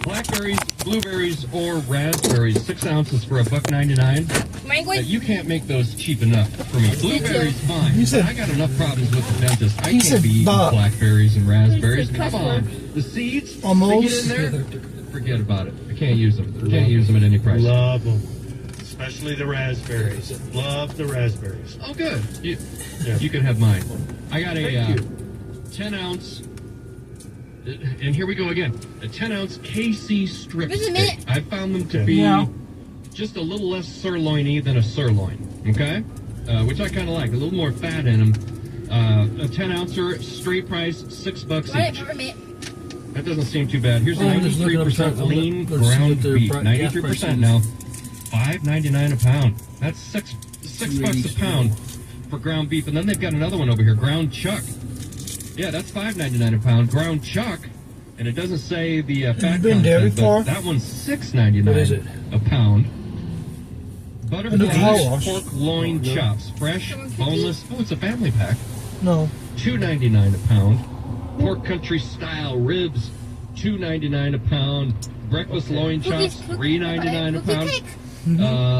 Blackberries, blueberries, or raspberries, 6 ounces for $1.99. You can't make those cheap enough for me. Blueberries, fine. You said- I got enough problems with the dentist. I He can't said be eating Bob. blackberries and raspberries. Come on. The seeds, Almost. they get in there, forget about it. I can't use them. Can't use them at any price. Love them. Especially the raspberries. Love the raspberries. Oh, good. You can have mine. I got a Thank you. 10-ounce, and here we go again, a 10-ounce KC strip Just a steak. minute. I found them to be just a little less sirloin-y than a sirloin, okay? Which I kind of like, a little more fat in them. A 10-ouncer, straight price, $6 each. That doesn't seem too bad. Here's a I'm just looking up 93% top. lean Let's see ground what their beef. gas 93% price now. $5.99 a pound. That's six bucks a pound for ground beef. And then they've got another one over here, ground chuck. Yeah, that's $5.99 a pound. Ground chuck, and it doesn't say the fat been there content, before? but that one's $6.99 What is it? a pound. car Butterfly wash. pork loin chops, fresh, boneless. Oh, it's a family pack. No. $2.99 a pound. Pork country style ribs, $2.99 a pound. Breakfast loin chops, $3.99 a pound.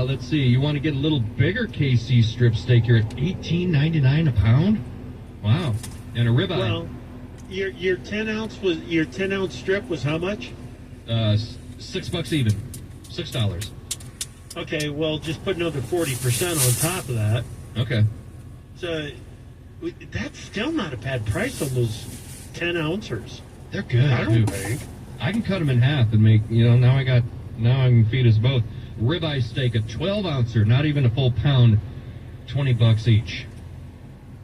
Let's see. You want to get a little bigger KC strip steak here at $18.99 a pound. Wow. And a ribeye. Well, your 10-ounce strip was how much? $6 even. $6. Okay, well, just put another 40% on top of that. Okay. So that's still not a bad price on those 10-ouncers. They're good. I don't too. think. I can cut them in half and make, now I can feed us both. Ribeye steak, a 12-ouncer, not even a full pound, $20 each.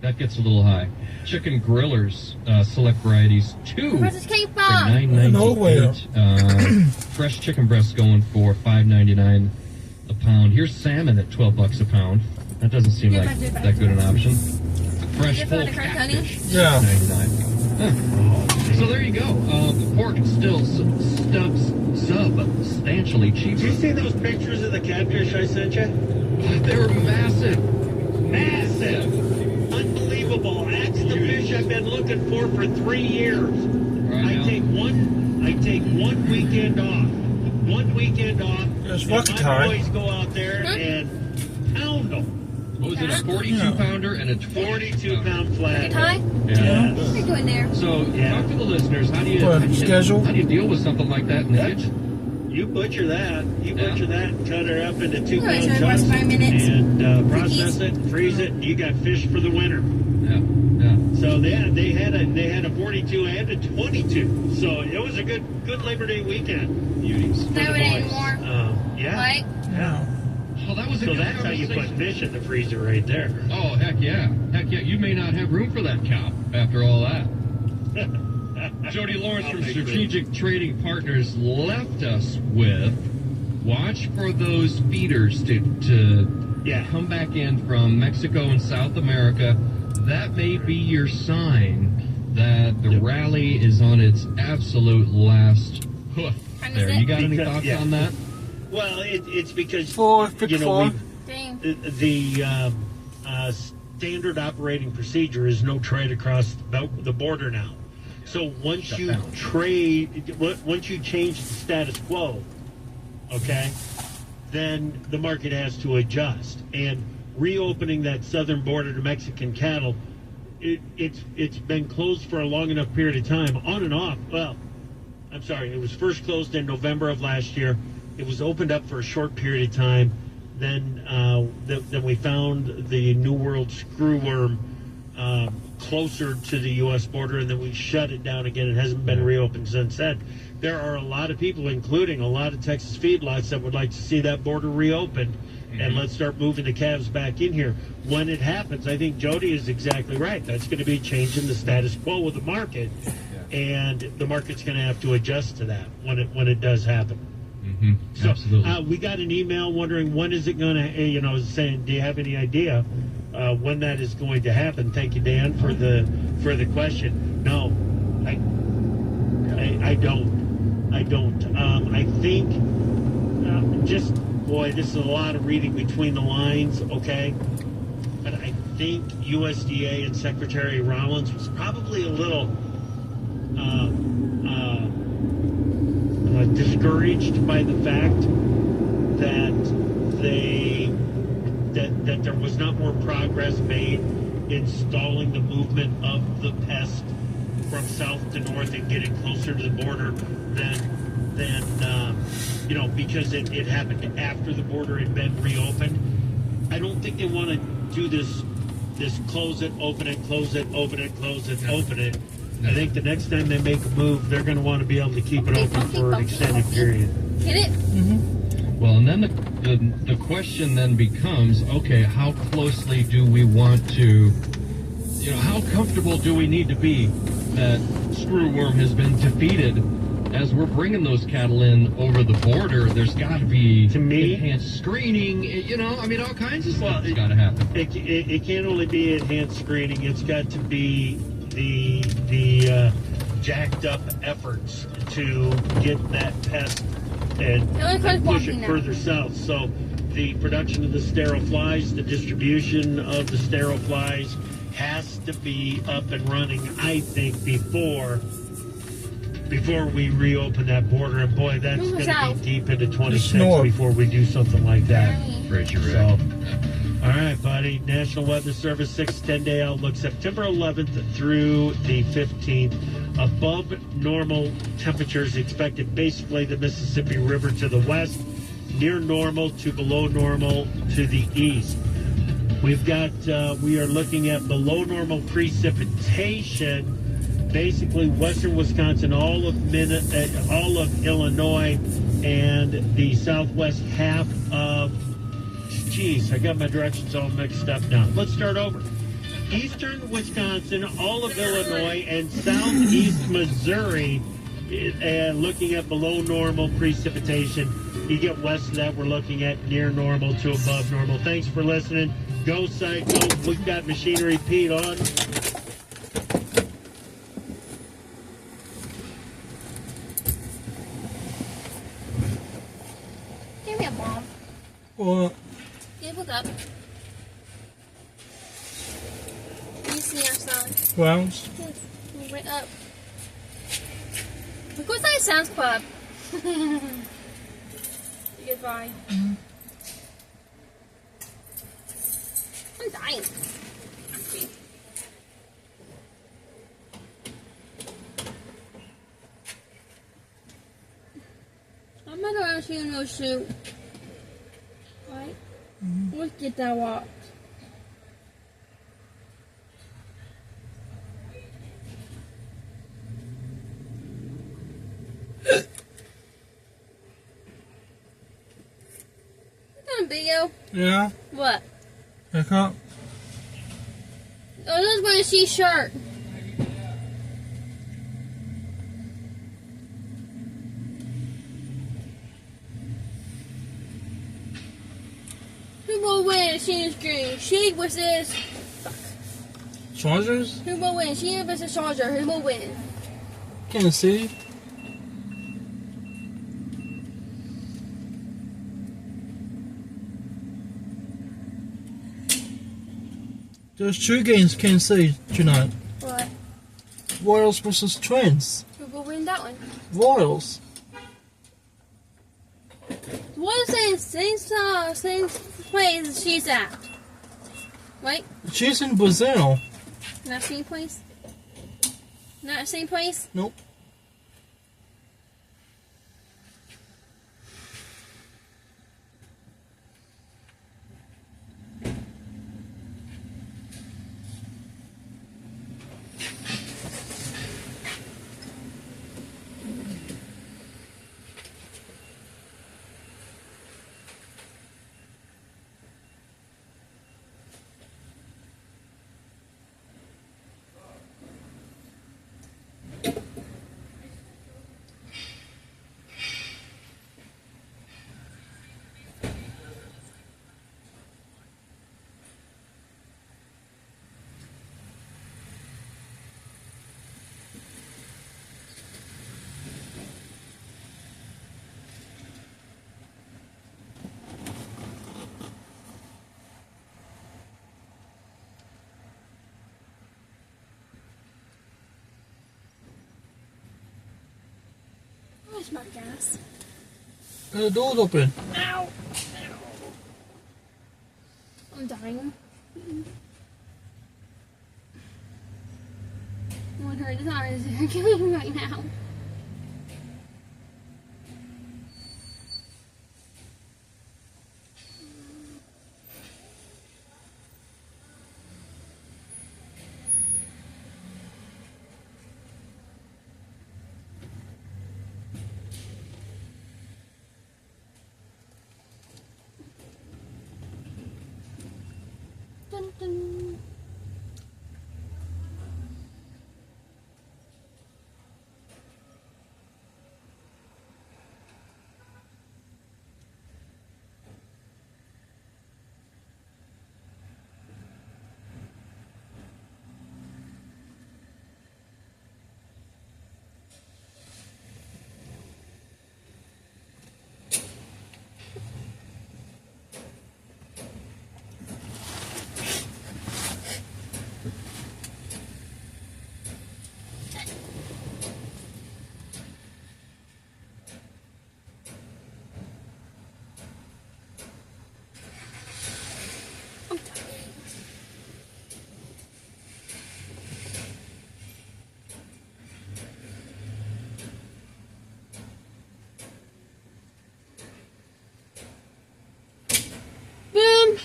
That gets a little high. Chicken grillers, select varieties, 2 Where's this came for from? $9.98. Fresh chicken breasts going for $5.99 a pound. Here's salmon at $12 a pound. That doesn't seem like that good an option. Fresh full catfish, Yeah. $6.99. Huh. So there you go. The pork is still substantially Did you cheaper. see those pictures of the catfish I sent you? They were massive. Massive. Unbelievable. That's the fish I've been looking for 3 years. Right I now. take one weekend off. It's and bucket my time. boys go out there and pound them. What was it, a 42-pounder and a 42-pound flat. Hi. Yeah. What are you doing there? So, Yeah. talk to the listeners. How do you schedule? How do you deal with something like that in the kitchen? You butcher that. You Yeah. butcher that and cut her up into 2-pound Alright, so it chunks was 5 minutes. and process Cookies. it, freeze it. And you got fish for the winter. Yeah. So they had a 42 and a 22. So it was a good Labor Day weekend. Beauties. for the Labor Day boys. anymore. Yeah. Like, Yeah. Oh, that was a So good that's how you put conversation. fish in the freezer right there. Oh, heck yeah. Heck yeah. You may not have room for that cow after all that. Jody Lawrence from Strategic Trading Partners left us with watch for those feeders to come back in from Mexico and South America. That may be your sign that the rally is on its absolute last hoof there. You got any thoughts on that? Well, it's because Four. dang. the standard operating procedure is no trade across the border now. So once you change the status quo, okay, then the market has to adjust. And reopening that southern border to Mexican cattle, it's been closed for a long enough period of time, on and off. Well, I'm sorry, it was first closed in November of last year. It was opened up for a short period of time. Then we found the New World screwworm closer to the U.S. border, and then we shut it down again. It hasn't been reopened since then. There are a lot of people, including a lot of Texas feedlots, that would like to see that border reopened, and let's start moving the calves back in here. When it happens, I think Jody is exactly right. That's going to be changing the status quo of the market, and the market's going to have to adjust to that when it does happen. So Absolutely. we got an email wondering when is it going to, saying, do you have any idea when that is going to happen? Thank you, Dan, for the question. No, I don't. I think this is a lot of reading between the lines, okay? But I think USDA and Secretary Rollins was probably a little discouraged by the fact that that there was not more progress made in stalling the movement of the pest from south to north and getting closer to the border than because it happened after the border had been reopened. I don't think they want to do this close it, open it, close it, open it, close it, open it. I think the next time they make a move, they're going to want to be able to keep it open for an extended period. Get it? Well, and then the question then becomes, okay, how closely do we want to, how comfortable do we need to be that screwworm has been defeated as we're bringing those cattle in over the border? There's got to be, to me, enhanced screening, all kinds of stuff has got to happen. It can't only be enhanced screening. It's got to be the jacked up efforts to get that pest and push it further south. So the production of the sterile flies, the distribution of the sterile flies has to be up and running, I think, before we reopen that border. And boy, that's going to be deep into 26 before we do something like that. Right, you're right. So, all right, buddy. National Weather Service 6-10-day outlook, September 11th through the 15th. Above normal temperatures expected, basically the Mississippi River to the west, near normal to below normal to the east. We've got, we are looking at below normal precipitation, basically western Wisconsin, all of Illinois, and the southwest half of, I got my directions all mixed up now. Let's start over. Eastern Wisconsin, all of Illinois, and southeast Missouri, looking at below normal precipitation. You get west of that, we're looking at near normal to above normal. Thanks for listening. Go Cyclones. We've got Machinery Pete on. Give me a bomb. What? Yeah, look up. You see our sign? Grounds? Yes. Move right up. Look what's that Sounds Club. Goodbye. I'm dying. I'm not around here no shoot. Right? Let's get that walk. Video? Yeah? What? Pick up? Oh, that's wearing a shirt. Who will win? She's green. She versus. Fuck. Chargers? Who will win? She versus Charger. Who will win? Kansas City? There's two games Kansas City tonight. What? Royals versus Twins. Who will win that one? Royals. What is the same place as she's at? Right? She's in Brazil. Not same place? Not same place? Nope. Where's my gas? The door's open. Ow! I'm dying. I want her to die. They're killing me right now. Dun, dun. Boom!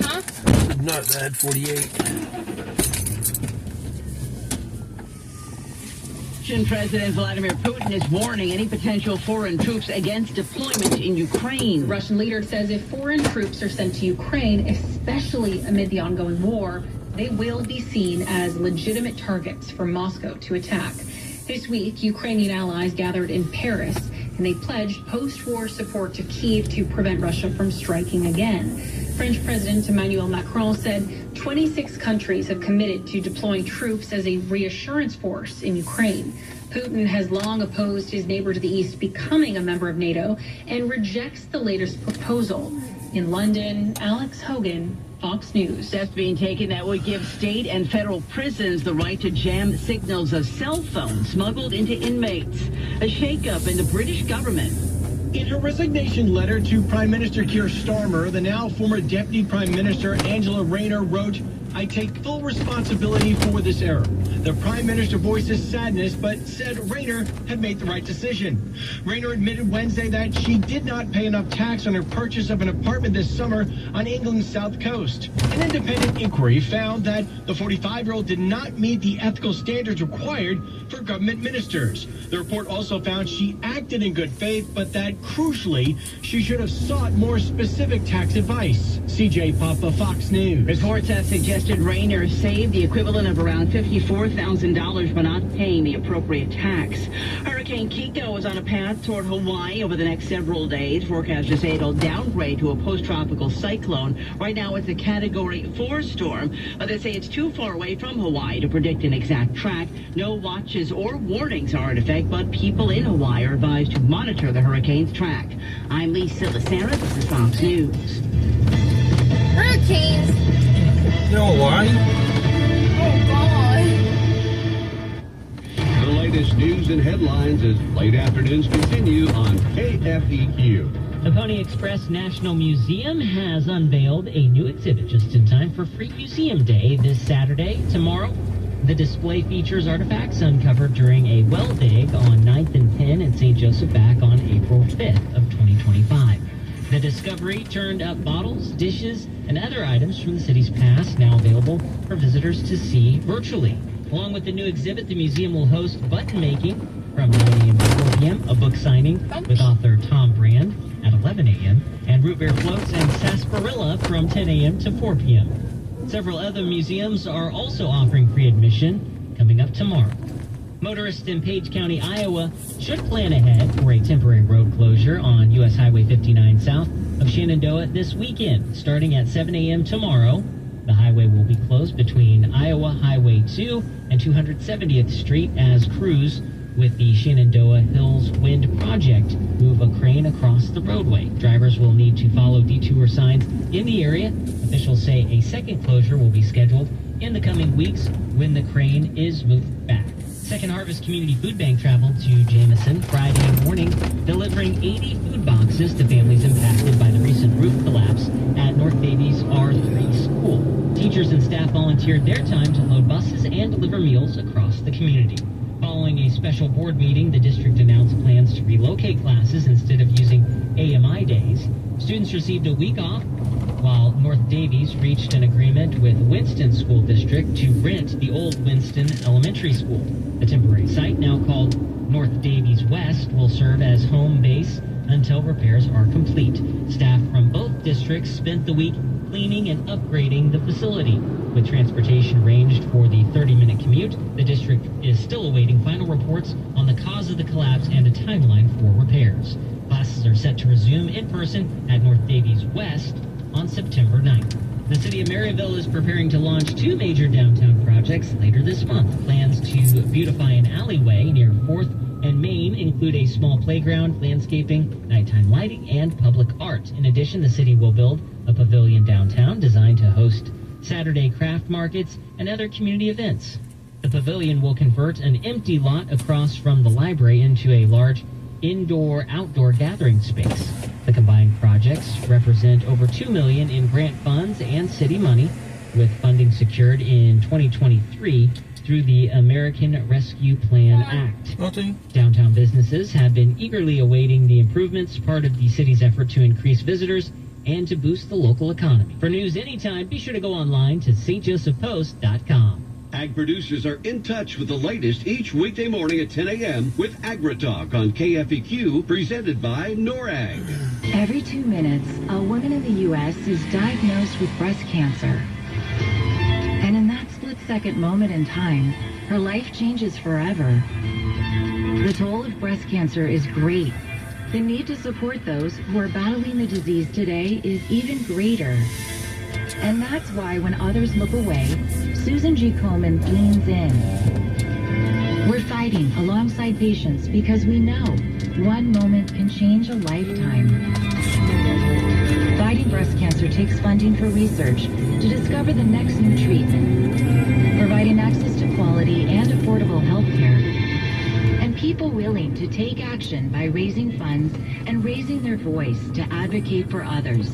Huh? Not bad, 48. Russian President Vladimir Putin is warning any potential foreign troops against deployment in Ukraine. The Russian leader says if foreign troops are sent to Ukraine, especially amid the ongoing war, they will be seen as legitimate targets for Moscow to attack. This week, Ukrainian allies gathered in Paris, and they pledged post-war support to Kyiv to prevent Russia from striking again. French President Emmanuel Macron said 26 countries have committed to deploying troops as a reassurance force in Ukraine. Putin has long opposed his neighbor to the east becoming a member of NATO and rejects the latest proposal. In London, Alex Hogan, Fox News. Steps being taken that would give state and federal prisons the right to jam signals of cell phones smuggled into inmates. A shakeup in the British government. In her resignation letter to Prime Minister Keir Starmer, the now former Deputy Prime Minister Angela Rayner wrote, "I take full responsibility for this error." The Prime Minister voices sadness, but said Rayner had made the right decision. Rayner admitted Wednesday that she did not pay enough tax on her purchase of an apartment this summer on England's south coast. An independent inquiry found that the 45-year-old did not meet the ethical standards required for government ministers. The report also found she acted in good faith, but that crucially, she should have sought more specific tax advice. CJ Papa, Fox News. Reports have suggested Rayner saved the equivalent of around $54,000 by not paying the appropriate tax. Hurricane Kiko is on a path toward Hawaii over the next several days. Forecasters say it'll downgrade to a post-tropical cyclone. Right now it's a Category 4 storm, but they say it's too far away from Hawaii to predict an exact track. No watches or warnings are in effect, but people in Hawaii are advised to monitor the hurricane's track. I'm Lisa Becerra. This is Fox News. Hurricanes! You're alright? Oh, God. The latest news and headlines as late afternoons continue on KFEQ. The Pony Express National Museum has unveiled a new exhibit just in time for Free Museum Day this Saturday. Tomorrow, the display features artifacts uncovered during a well dig on 9th and Penn in St. Joseph back on April 5th of 2025. The discovery turned up bottles, dishes, and other items from the city's past, now available for visitors to see virtually. Along with the new exhibit, the museum will host button making from 9 a.m. to 4 p.m., a book signing with author Tom Brand at 11 a.m., and Root Beer Floats and Sarsaparilla from 10 a.m. to 4 p.m. Several other museums are also offering free admission coming up tomorrow. Motorists in Page County, Iowa should plan ahead for a temporary road closure on U.S. Highway 59 south of Shenandoah this weekend. Starting at 7 a.m. tomorrow, the highway will be closed between Iowa Highway 2 and 270th Street as crews with the Shenandoah Hills Wind Project move a crane across the roadway. Drivers will need to follow detour signs in the area. Officials say a second closure will be scheduled in the coming weeks when the crane is moved back. Second Harvest Community Food Bank traveled to Jameson Friday morning, delivering 80 food boxes to families impacted by the recent roof collapse at North Davies R3 school. Teachers and staff volunteered their time to load buses and deliver meals across the community. Following a special board meeting, the district announced plans to relocate classes instead of using AMI days. Students received a week off, while North Davies reached an agreement with Winston School District to rent the old Winston Elementary School. The temporary site, now called North Davies West, will serve as home base until repairs are complete. Staff from both districts spent the week cleaning and upgrading the facility. With transportation arranged for the 30-minute commute, the district is still awaiting final reports on the cause of the collapse and a timeline for repairs. Classes are set to resume in person at North Davies West on September 9th. The city of Maryville is preparing to launch two major downtown projects later this month. Plans to beautify an alleyway near 4th and Main include a small playground, landscaping, nighttime lighting, and public art. In addition, the city will build a pavilion downtown designed to host Saturday craft markets and other community events. The pavilion will convert an empty lot across from the library into a large indoor-outdoor gathering space. The combined projects represent over $2 million in grant funds and city money, with funding secured in 2023 through the American Rescue Plan Act. Downtown businesses have been eagerly awaiting the improvements, part of the city's effort to increase visitors and to boost the local economy. For news anytime, be sure to go online to stjosephpost.com. Ag producers are in touch with the latest each weekday morning at 10 a.m. with AgriTalk on KFEQ, presented by NORAG. Every 2 minutes, a woman in the U.S. is diagnosed with breast cancer. And in that split-second moment in time, her life changes forever. The toll of breast cancer is great. The need to support those who are battling the disease today is even greater. And that's why when others look away, Susan G. Komen leans in. We're fighting alongside patients because we know one moment can change a lifetime. Fighting breast cancer takes funding for research to discover the next new treatment, providing access to quality and affordable health care, and people willing to take action by raising funds and raising their voice to advocate for others.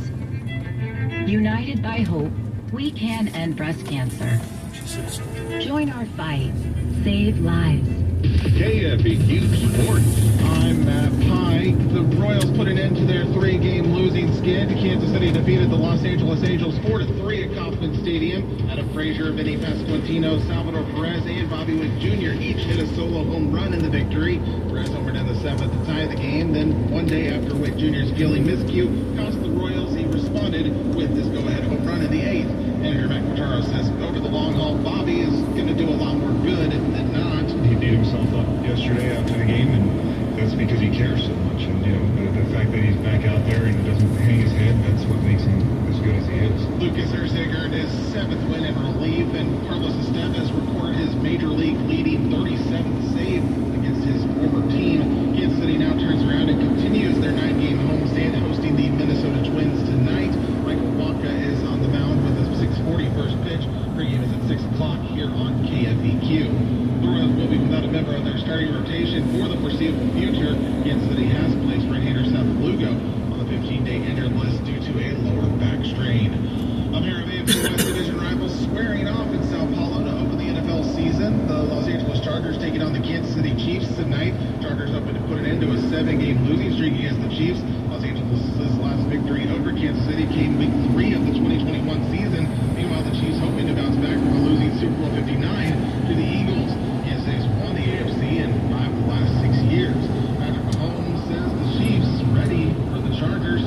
United by hope, we can end breast cancer. Join our fight. Save lives. KFEQ Sports. I'm Matt Pye. The Royals put an end to their 3-game losing skid. Kansas City defeated the Los Angeles Angels 4-3 at Kauffman Stadium. Adam Frazier, Vinny Pasquantino, Salvador Perez, and Bobby Witt Jr. each hit a solo home run in the victory. Perez homered in the 7th to tie the game. Then one day after Witt Jr.'s Gilly miscue cost the Royals, he responded with this go-ahead home run in the 8th. Manager Mac Quatraro says over the long haul, Bobby is going to do a lot more good than not. He beat himself up yesterday after the game, and that's because he cares so much. And, you know, the fact that he's back out there and doesn't hang his head, that's what makes him as good as he is. Lucas Erceg earned his 7th win in relief, and Carlos Estevez recorded his major league leading 37th save against his former team. Kansas City now turns around and continues their 9-game homestand, hosting the Minnesota Twins tonight. Michael Wacha is on the mound with a 6:40 first pitch. Pregame is at 6 o'clock here on KFEQ. The Royals will be without a member of their starting rotation for the foreseeable future. Kansas City has placed right-hander Seth Lugo on the 15-day injured list due to a lower back strain. A pair of AFC West Division rivals squaring off in Sao Paulo to open the NFL season. The Los Angeles Chargers taking on the Kansas City Chiefs tonight. Chargers hoping to put an end to a 7-game losing streak against the Chiefs. Los Angeles' last victory over Kansas City came week 3 of the 2021 season. Meanwhile, the Chiefs hoping to bounce back from a losing Super Bowl 59 to the Eagles. Kansas City's won the AFC in 5 of the last 6 years. Patrick Mahomes says the Chiefs ready for the Chargers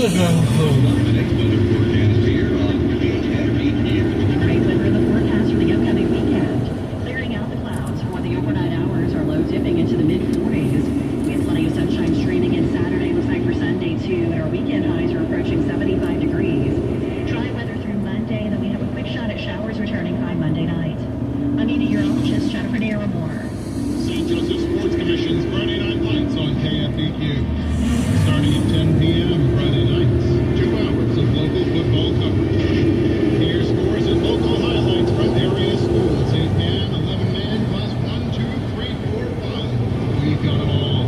weather forecast here on KFEQ. Great weather in the forecast for the upcoming weekend. Clearing out the clouds for the overnight hours, our low dipping into the mid-40s. We have plenty of sunshine streaming in Saturday. Looks like for Sunday too, and our weekend highs are approaching 75 degrees. Dry weather through Monday, then we have a quick shot at showers returning by Monday night. I'm meteorologist Jennifer Naramore. St. Joseph Sports Commission's Friday Night Lights on KFEQ. Starting at 10 p.m. Friday nights. 2 hours of local football coverage. Hear scores and local highlights from area schools. 8-man, 11-man, class 1, 2, 3, 4, 5. We've got them all.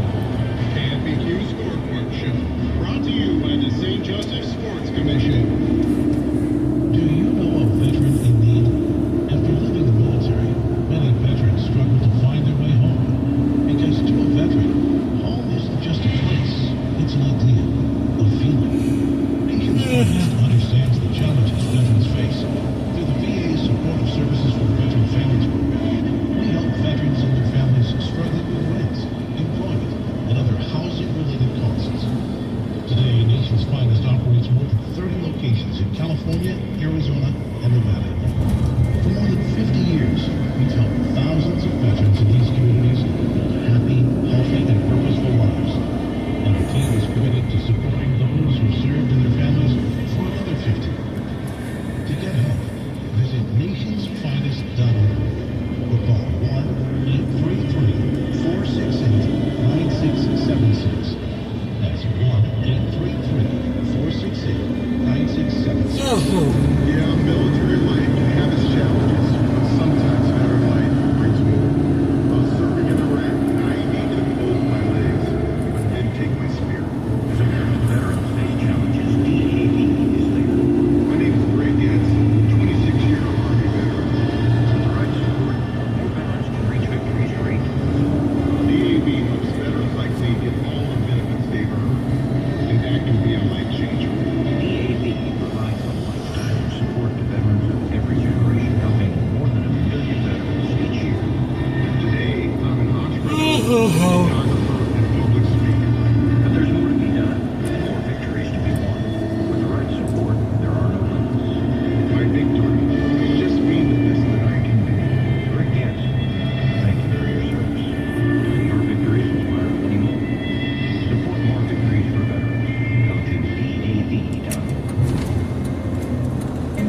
KFEQ Scoreboard Show. Brought to you by the St. Joseph Sports Commission. Do you know a veteran in need? After leaving the military, many veterans struggle to find their way home. Because to a veteran, home isn't just a place. It's an idea, a feeling. Nation's Finest understands the challenges veterans face. Through the VA Supportive Services for Veteran Families program, we help veterans and their families struggling with rent, employment, and other housing-related costs. Today, Nation's Finest operates more than 30 locations in California, Arizona, and Nevada. For more than 50 years, we've helped thousands of veterans in these communities build happy, healthy, and purposeful lives. And our team is committed to supporting those who served in their families for another 50. To get help, visit nationsfinest.org or call 1-833-468-9676. That's 1-833-468-9676. Yeah, military life can have its challenges, but sometimes veteran life brings more. While serving in Iraq, I needed to close my legs, but didn't take my spirit. As American veterans face challenges, DAV is there. My name is Greg Getz, 26-year Army veteran. With the right support, more veterans can reach victories great. DAV helps veterans like me get all the benefits they've earned, and that can be a life changer. DAV provides a lifetime of support to veterans of every generation, helping more than 1 million veterans each year. Today, I'm an entrepreneur, photographer, and public speaker. But there's more to be done, more victories to be won. With the right support, there are no limits. My victory is just being the best that I can be. Greg Getz, thank you for your service. Your victories inspire many more. Support more victories for veterans. Go to DAV.org.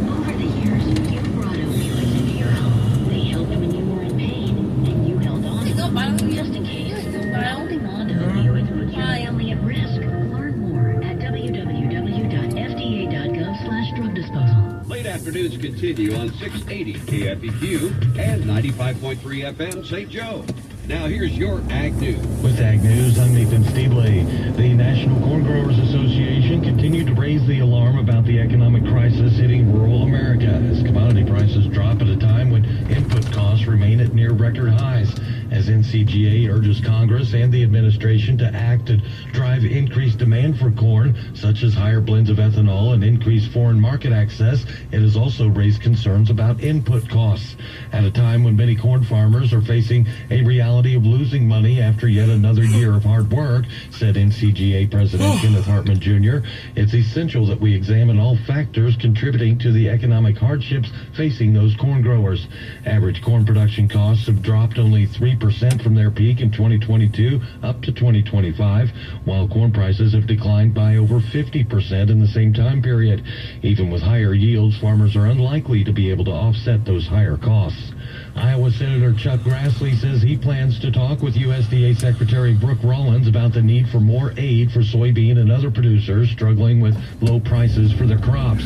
Over the years, you've brought opioids into your home. They helped when you were in pain, and you held on to them just in case. But holding on to opioids puts your family at risk. Learn more at www.fda.gov/drug disposal. Late afternoons continue on 680 KFEQ and 95.3 FM St. Joe. Now here's your Ag News. With Ag News, I'm Nathan Steebley. The National Corn Growers Association continued to raise the alarm about the economic crisis hitting rural America as commodity prices drop at a time when input costs remain at near record highs. As NCGA urges Congress and the administration to act to drive increased demand for corn, such as higher blends of ethanol and increased foreign market access, it has also raised concerns about input costs. At a time when many corn farmers are facing a reality of losing money after yet another year of hard work, said NCGA President Kenneth Hartman Jr., it's essential that we examine all factors contributing to the economic hardships facing those corn growers. Average corn production costs have dropped only 3% from their peak in 2022 up to 2025, while corn prices have declined by over 50% in the same time period. Even with higher yields, farmers are unlikely to be able to offset those higher costs. Iowa Senator Chuck Grassley says he plans to talk with USDA Secretary Brooke Rollins about the need for more aid for soybean and other producers struggling with low prices for their crops.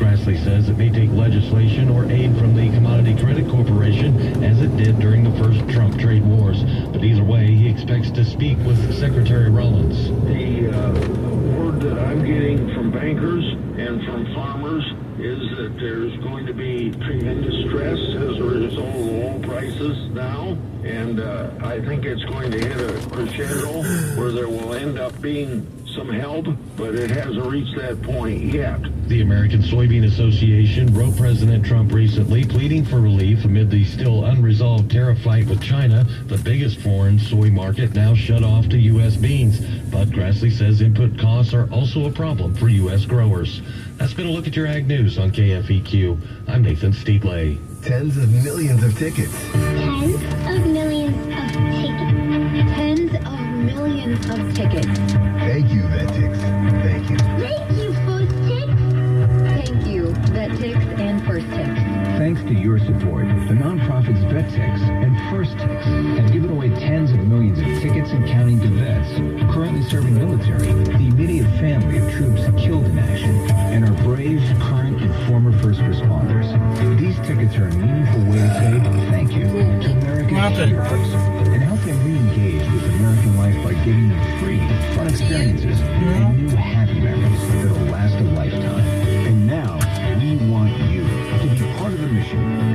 Grassley says it may take legislation or aid from the Commodity Credit Corporation, as it did during the first Trump trade wars. But either way, he expects to speak with Secretary Rollins. The word that I'm getting from bankers and from farmers is that there's going to be tremendous stress as a result of the low prices now, and I think it's going to hit a crescendo where there will end up being some help, but it hasn't reached that point yet. The American Soybean Association wrote President Trump recently pleading for relief amid the still unresolved tariff fight with China, the biggest foreign soy market now shut off to U.S. beans. But Grassley says input costs are also a problem for U.S. growers. That's been a look at your Ag News on KFEQ. I'm Nathan Steedley. Tens of millions of tickets. Tens of millions of tickets. Tens of millions of tickets. Thank you, Vetix. Thank you. Thank you, First Tix. Thank you, Vetix and First Tix. Thanks to your support, the nonprofits VetTix and First Tix have given away tens of millions of tickets and counting to vets currently serving military, the immediate family of troops killed in action, and our brave, current, and former first responders. These tickets are a meaningful way to say thank you to American heroes and help them re-engage with American life by giving them free, fun experiences and new happy memories that'll last a lifetime. And now, we want you to be part of the mission